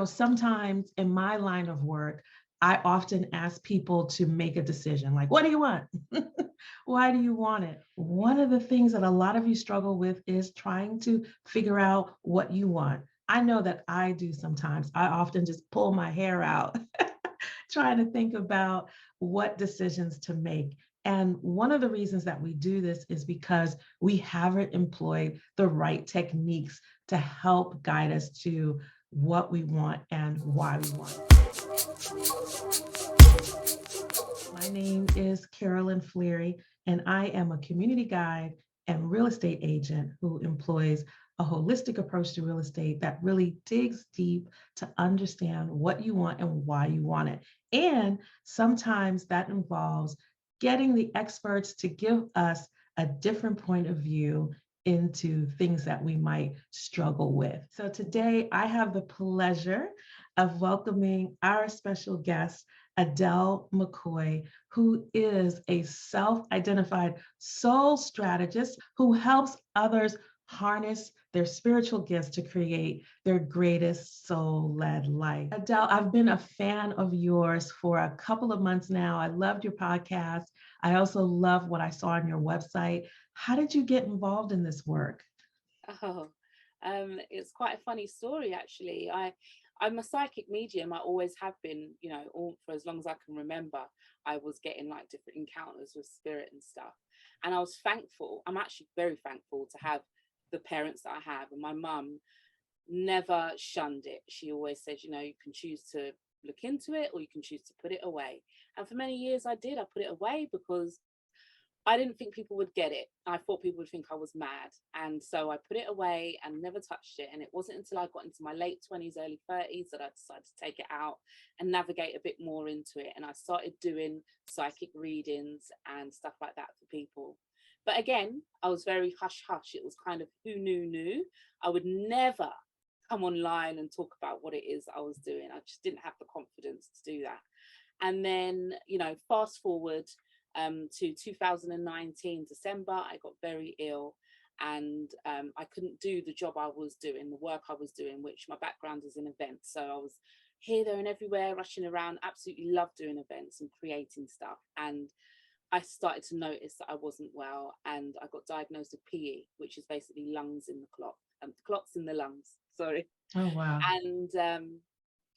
sometimes in my line of work, I often ask people to make a decision like, what do you want? Why do you want it? One of the things that a lot of you struggle with is trying to figure out what you want. I know that I do sometimes. I often just pull my hair out trying to think about what decisions to make. And one of the reasons that we do this is because we haven't employed the right techniques to help guide us to what we want and why we want it. My name is Carolyn Fleary, and I am a community guide and real estate agent who employs a holistic approach to real estate that really digs deep to understand what you want and why you want it. And sometimes that involves getting the experts to give us a different point of view into things that we might struggle with. So today I have the pleasure of welcoming our special guest, Adele Mckoy, who is a self-identified soul strategist who helps others harness their spiritual gifts to create their greatest soul-led life. Adele, I've been a fan of yours for a couple of months now. I loved your podcast. I also love what I saw on your website. How did you get involved in this work? Oh, it's quite a funny story, actually. I'm a psychic medium. I always have been, all for as long as I can remember. I was getting like different encounters with spirit and stuff. And I was thankful. I'm actually very thankful to have the parents that I have. And my mum never shunned it. She always said, you can choose to look into it or you can choose to put it away. And for many years I did. I put it away because I didn't think people would get it. I thought people would think I was mad. And so I put it away and never touched it. And it wasn't until I got into my late 20s, early 30s that I decided to take it out and navigate a bit more into it. And I started doing psychic readings and stuff like that for people. But again, I was very hush hush. It was kind of who knew. I would never come online and talk about what it is I was doing. I just didn't have the confidence to do that. And then, fast forward to 2019 December, I got very ill and I couldn't do the job I was doing, the work I was doing, which my background is in events. So I was here, there and everywhere, rushing around, absolutely loved doing events and creating stuff. And I started to notice that I wasn't well and I got diagnosed with PE, which is basically lungs in the clot, clots in the lungs, sorry. Oh, wow. And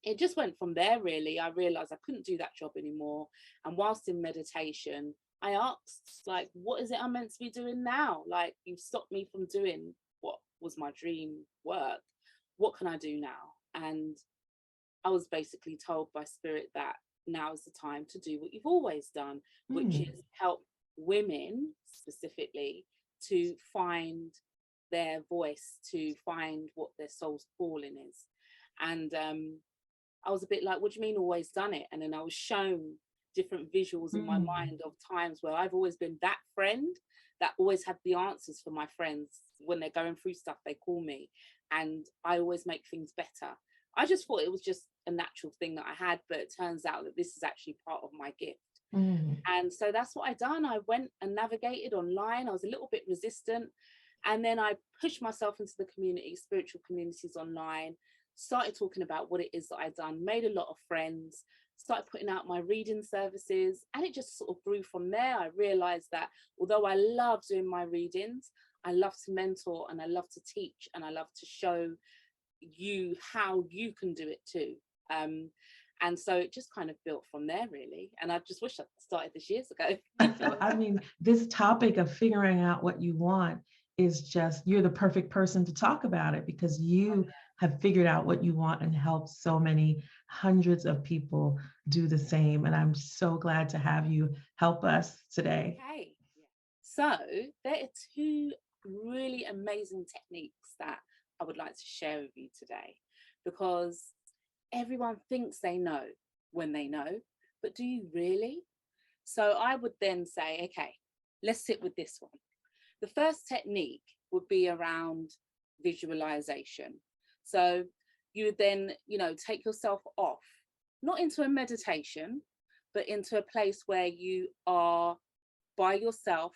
it just went from there, really. I realized I couldn't do that job anymore. And whilst in meditation, I asked, like, what is it I'm meant to be doing now? Like, you've stopped me from doing what was my dream work. What can I do now? And I was basically told by spirit that now is the time to do what you've always done, which is help women specifically to find their voice, to find what their soul's calling is. And I was a bit like, what do you mean always done it? And then I was shown different visuals in my mind of times where I've always been that friend that always had the answers for my friends. When they're going through stuff, they call me and I always make things better. I just thought it was just a natural thing that I had, but it turns out that this is actually part of my gift. And so that's what I done. I went and navigated online. I was a little bit resistant. And then I pushed myself into the community, spiritual communities online, started talking about what it is that I'd done, made a lot of friends, started putting out my reading services, and it just sort of grew from there. I realized that although I love doing my readings, I love to mentor and I love to teach and I love to show you how you can do it too. And so it just kind of built from there, really. And I just wish I started this years ago. So, I mean, this topic of figuring out what you want is just, you're the perfect person to talk about it because you have figured out what you want and helped so many hundreds of people do the same. And I'm so glad to have you help us today. Okay. So there are two really amazing techniques that I would like to share with you today, because everyone thinks they know when they know, but do you really? So I would then say, okay, let's sit with this one. The first technique would be around visualization. So you would then, take yourself off, not into a meditation, but into a place where you are by yourself,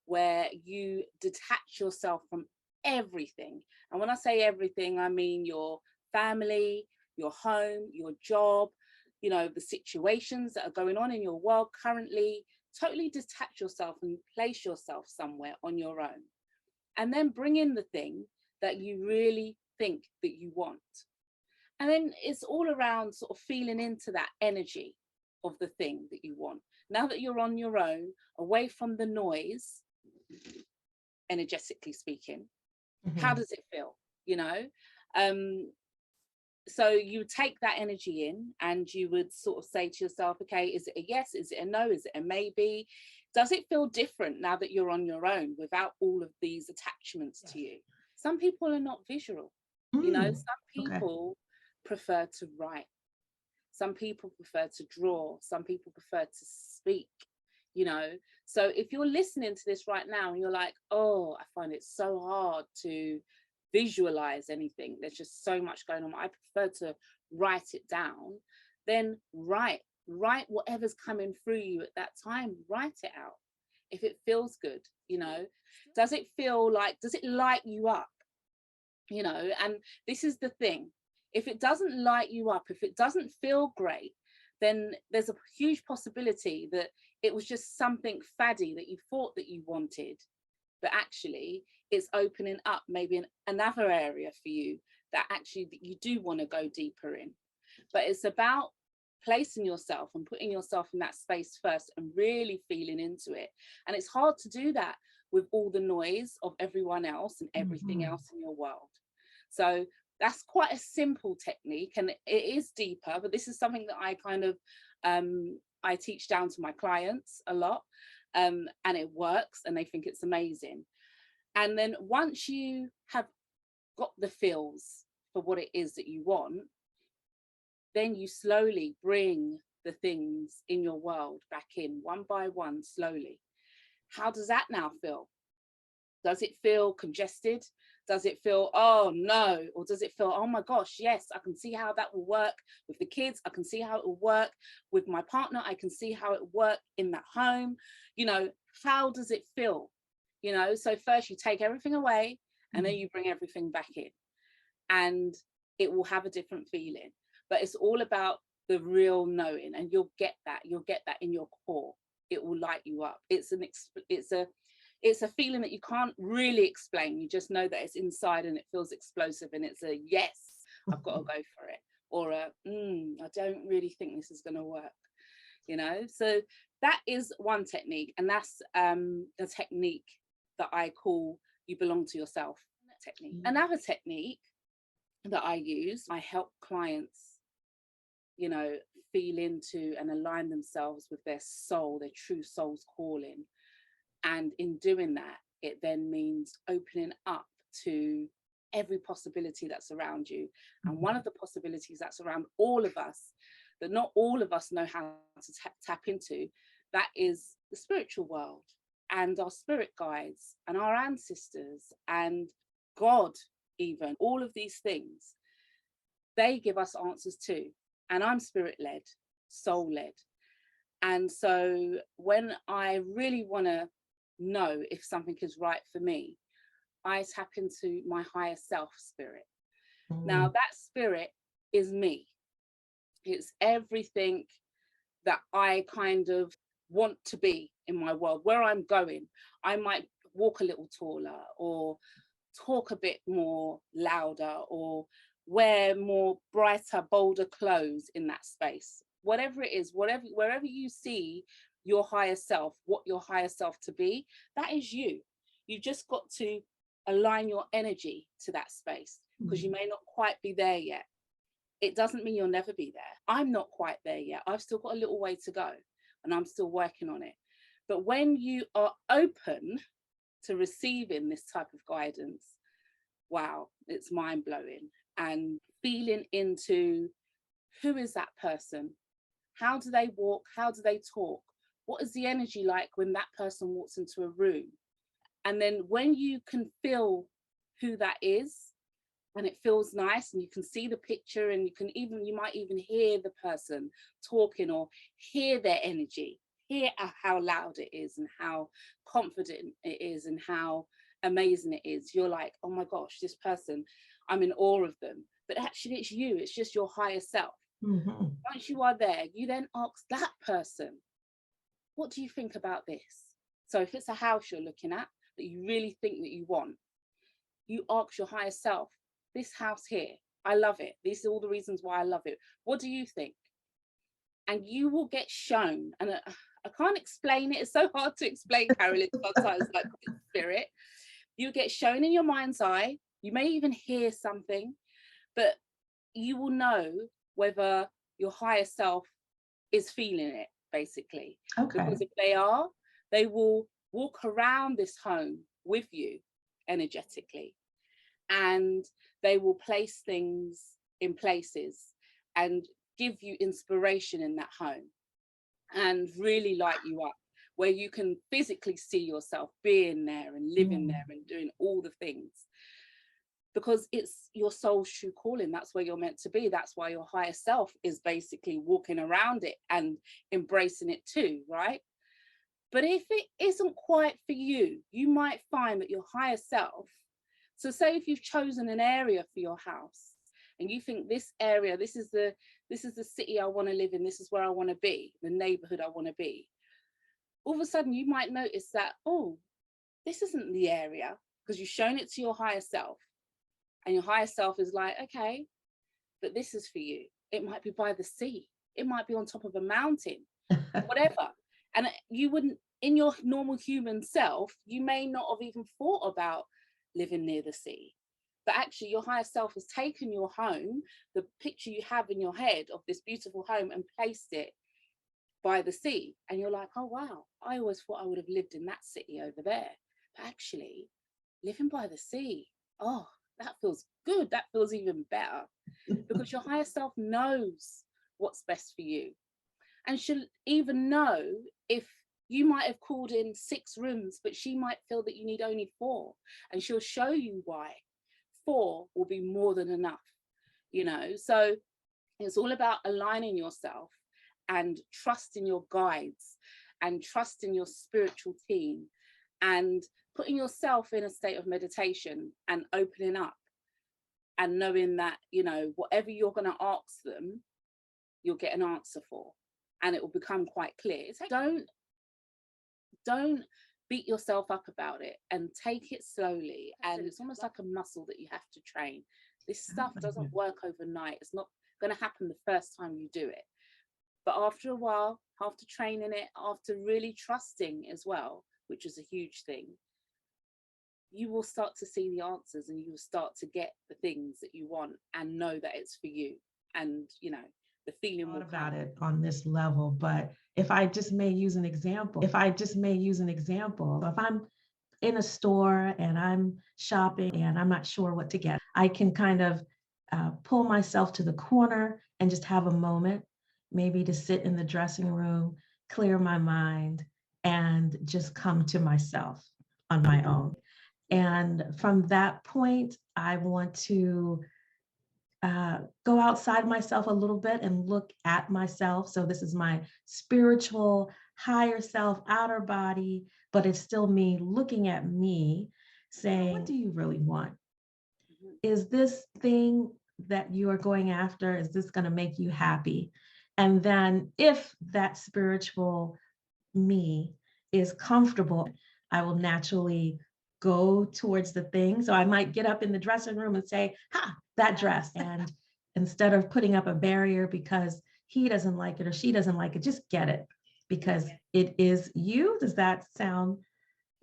where you detach yourself from everything. And when I say everything, I mean your family, your home, your job, you know, the situations that are going on in your world currently. Totally detach yourself and place yourself somewhere on your own. And then bring in the thing that you really think that you want. And then it's all around sort of feeling into that energy of the thing that you want. Now that you're on your own, away from the noise, energetically speaking, how does it feel? You know? So you take that energy in and you would sort of say to yourself, okay, is it a yes? Is it a no? Is it a maybe? Does it feel different now that you're on your own without all of these attachments to you? Some people are not visual. You know, some people prefer to write. Some people prefer to draw. Some people prefer to speak, you know. So if you're listening to this right now and you're like, oh, I find it so hard to visualize anything, there's just so much going on, I prefer to write it down, then write whatever's coming through you at that time. Write it out. If it feels good, you know, does it feel like, does it light you up, you know? And this is the thing, if it doesn't light you up, if it doesn't feel great, then there's a huge possibility that it was just something faddy that you thought that you wanted, but actually it's opening up maybe another area for you that actually you do want to go deeper in. But it's about placing yourself and putting yourself in that space first and really feeling into it. And it's hard to do that with all the noise of everyone else and everything else in your world. So that's quite a simple technique, and it is deeper, but this is something that I kind of I teach down to my clients a lot, and it works and they think it's amazing. And then once you have got the feels for what it is that you want, then you slowly bring the things in your world back in one by one, slowly. How does that now feel? Does it feel congested? Does it feel, oh no? Or does it feel, oh my gosh, yes, I can see how that will work with the kids. I can see how it will work with my partner. I can see how it will work in that home. You know, how does it feel? You know, so first you take everything away and then you bring everything back in, and it will have a different feeling. But it's all about the real knowing, and you'll get that in your core. It will light you up. It's a feeling that you can't really explain. You just know that it's inside and it feels explosive, and it's a yes, I've got to go for it, or a I don't really think this is going to work, you know. So that is one technique, and that's the technique that I call you belong to yourself technique. Another technique that I use, I help clients, you know, feel into and align themselves with their soul, their true soul's calling. And in doing that, it then means opening up to every possibility that's around you. And one of the possibilities that's around all of us, that not all of us know how to tap into, that is the spiritual world and our spirit guides and our ancestors and God, even. All of these things, they give us answers too. And I'm spirit-led, soul-led. And so when I really want to know if something is right for me, I tap into my higher self spirit. Now that spirit is me. It's everything that I kind of want to be in my world, where I'm going. I might walk a little taller, or talk a bit more louder, or wear more brighter, bolder clothes in that space. Whatever it is, wherever you see your higher self, what your higher self to be, that is you. You've just got to align your energy to that space, because you may not quite be there yet. It doesn't mean you'll never be there. I'm not quite there yet. I've still got a little way to go, and I'm still working on it. But when you are open to receiving this type of guidance, wow, it's mind-blowing. And feeling into, who is that person? How do they walk? How do they talk? What is the energy like when that person walks into a room? And then when you can feel who that is, and it feels nice, and you can see the picture, and you might even hear the person talking, or hear their energy, hear how loud it is and how confident it is and how amazing it is. You're like, oh my gosh, this person, I'm in awe of them. but actually it's you, it's just your higher self. Mhm. Once you are there, you then ask that person, what do you think about this? So if it's a house you're looking at that you really think that you want, you ask your higher self, this house here, I love it. These are all the reasons why I love it. What do you think? And you will get shown. And I can't explain it. It's so hard to explain, Carolyn, sometimes, like spirit. You get shown in your mind's eye. You may even hear something, but you will know whether your higher self is feeling it, basically. Okay. Because if they are, they will walk around this home with you energetically, and they will place things in places and give you inspiration in that home and really light you up, where you can physically see yourself being there and living there and doing all the things, because it's your soul's true calling. That's where you're meant to be. That's why your higher self is basically walking around it and embracing it too, right? But if it isn't quite for you, you might find that your higher self, so say if you've chosen an area for your house and you think this area, this is the city I want to live in, this is where I want to be, the neighborhood I want to be, all of a sudden you might notice that, oh, this isn't the area, because you've shown it to your higher self, and your higher self is like, okay, but this is for you. It might be by the sea, it might be on top of a mountain, whatever. And you wouldn't, in your normal human self, you may not have even thought about living near the sea. But actually your higher self has taken your home, the picture you have in your head of this beautiful home, and placed it by the sea. And you're like, oh wow, I always thought I would have lived in that city over there. But actually living by the sea, oh, that feels good. That feels even better, because your higher self knows what's best for you, and she'll even know if you might have called in 6 rooms, but she might feel that you need only 4, and she'll show you why 4 will be more than enough, you know. So it's all about aligning yourself and trusting your guides and trusting your spiritual team and putting yourself in a state of meditation and opening up and knowing that, you know, whatever you're going to ask them, you'll get an answer for, and it will become quite clear. It's like, don't beat yourself up about it, and take it slowly. And it's almost like a muscle that you have to train. This stuff doesn't work overnight. It's not going to happen the first time you do it. But after a while, after training it, after really trusting as well, which is a huge thing, you will start to see the answers, and you will start to get the things that you want and know that it's for you. And, you know, the feeling will About come. it on this level, but if I just may use an example, if I'm in a store and I'm shopping and I'm not sure what to get, I can kind of pull myself to the corner and just have a moment, maybe to sit in the dressing room, clear my mind, and just come to myself on my own. And from that point, I want to go outside myself a little bit and look at myself. So this is my spiritual higher self, outer body, but it's still me looking at me saying, what do you really want? Is this thing that you are going after, is this going to make you happy? And then if that spiritual me is comfortable, I will naturally go towards the thing. So I might get up in the dressing room and say, ha, that dress. And instead of putting up a barrier because he doesn't like it or she doesn't like it, just get it because it is you. Does that sound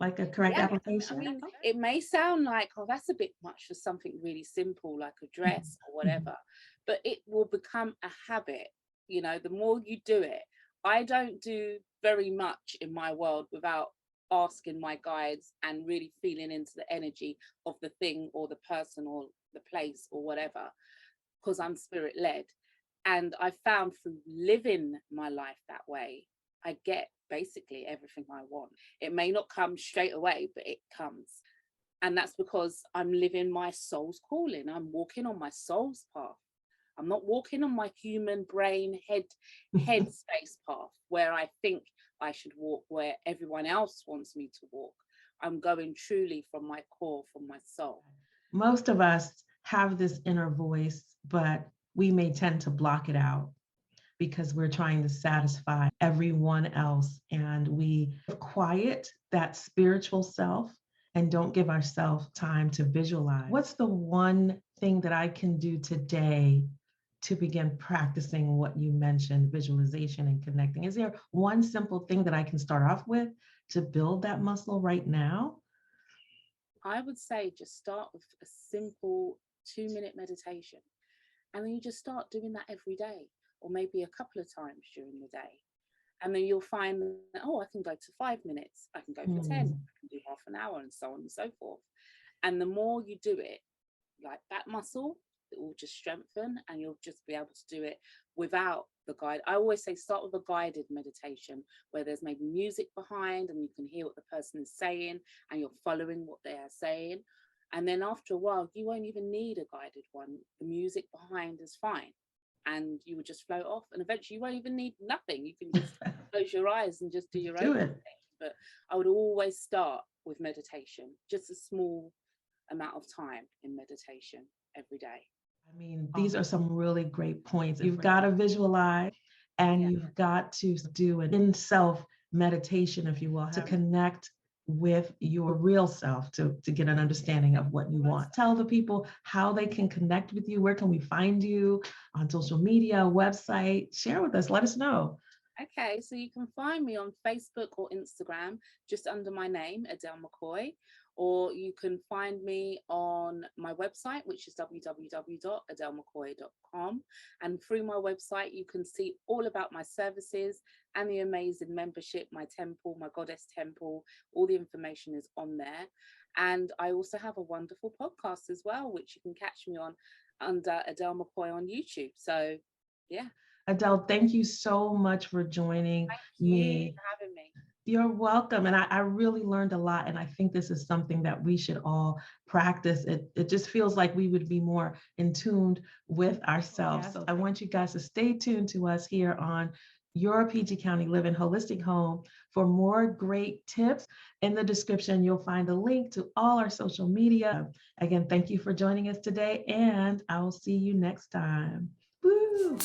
like a correct application? I mean, it may sound like, oh, that's a bit much for something really simple like a dress or whatever, but it will become a habit. You know, the more you do it, I don't do very much in my world without asking my guides and really feeling into the energy of the thing or the person or the place or whatever, because I'm spirit led. And I found through living my life that way, I get basically everything I want. It may not come straight away, but it comes. And that's because I'm living my soul's calling. I'm walking on my soul's path. I'm not walking on my human brain head space path where I think I should walk, where everyone else wants me to walk. I'm going truly from my core, from my soul. Most of us have this inner voice, but we may tend to block it out because we're trying to satisfy everyone else. And we quiet that spiritual self and don't give ourselves time to visualize. What's the one thing that I can do today to begin practicing what you mentioned, visualization and connecting? Is there one simple thing that I can start off with to build that muscle right now? I would say just start with a simple 2-minute meditation. And then you just start doing that every day, or maybe a couple of times during the day. And then you'll find that, oh, I can go to 5 minutes, I can go for 10, I can do half an hour, and so on and so forth. And the more you do it, like that muscle, it will just strengthen, and you'll just be able to do it without the guide. I always say start with a guided meditation where there's maybe music behind and you can hear what the person is saying and you're following what they are saying. And then after a while, you won't even need a guided one. The music behind is fine. And you would just float off. And eventually you won't even need nothing. You can just close your eyes and just do your own thing. But I would always start with meditation, just a small amount of time in meditation every day. I mean, these are some really great points. You've got to visualize and you've got to do an in-self meditation, if you will, to connect with your real self to get an understanding of what you want. Tell the people how they can connect with you. Where can we find you on social media, website? Share with us. Let us know. Okay, so you can find me on Facebook or Instagram just under my name, Adele Mckoy, or you can find me on my website, which is www.adelemckoy.com. And through my website, you can see all about my services and the amazing membership, my temple, my goddess temple. All the information is on there. And I also have a wonderful podcast as well, which you can catch me on under Adele Mckoy on YouTube. So, yeah. Adele, thank you so much for joining me. For having me. You're welcome. And I really learned a lot. And I think this is something that we should all practice. It just feels like we would be more in tune with ourselves. So I want you guys to stay tuned to us here on Your PG County Living Holistic Home for more great tips. In the description, you'll find a link to all our social media. Again, thank you for joining us today, and I will see you next time. Woo!